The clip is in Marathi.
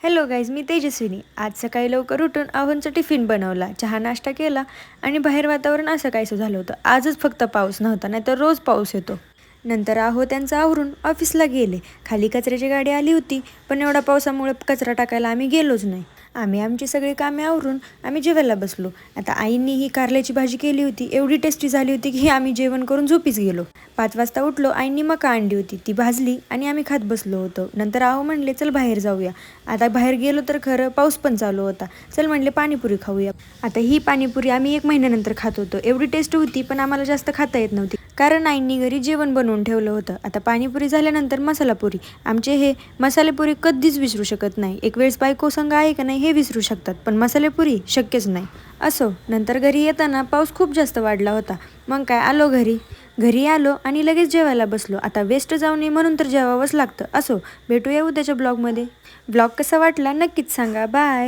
हॅलो गाईज, मी तेजस्विनी. आज सकाळी लवकर उठून आहोंचा टिफिन बनवला, चहा नाश्ता केला आणि बाहेर वातावरण असं काहीसं झालं होतं. आजच फक्त पाऊस नव्हता, नाहीतर रोज पाऊस येतो. नंतर आहो त्यांचं आवरून ऑफिसला गेले. खाली कचऱ्याची गाडी आली होती, पण एवढ्या पावसामुळे कचरा टाकायला आम्ही गेलोच नाही. आम्ही आमची सगळी कामे आवरून आम्ही जेवायला बसलो. आता आईंनी ही कारल्याची भाजी केली होती, एवढी टेस्टी झाली होती की आम्ही जेवण करून झोपीच गेलो. 5 वाजता उठलो. आईंनी मका आणली होती, ती भाजली आणि आम्ही खात बसलो होतो. नंतर आहो म्हणले चल बाहेर जाऊया. आता बाहेर गेलो तर खरं पाऊस पण चालू होता. चल म्हणले पाणीपुरी खाऊया. आता ही पाणीपुरी आम्ही 1 महिन्यानंतर खात होतो. एवढी टेस्ट होती, पण आम्हाला जास्त खाता येत नव्हती, कारण आईंनी घरी जेवण बनवून ठेवलं होतं. आता पाणीपुरी झाल्यानंतर मसालापुरी. आमचे हे मसालेपुरी कधीच विसरू शकत नाही. एक वेळेस बायको संग आहे का नाही हे विसरू शकतात, पण मसालेपुरी शक्यच नाही. असो, नंतर घरी येताना पाऊस खूप जास्त वाढला होता. मग काय, आलो घरी आलो आणि लगेच जेवायला बसलो. आता वेस्ट जाऊ नये म्हणून तर जेवावंच लागतं. असो, भेटूया उद्याच्या ब्लॉगमध्ये. ब्लॉग कसा वाटला नक्कीच सांगा. बाय.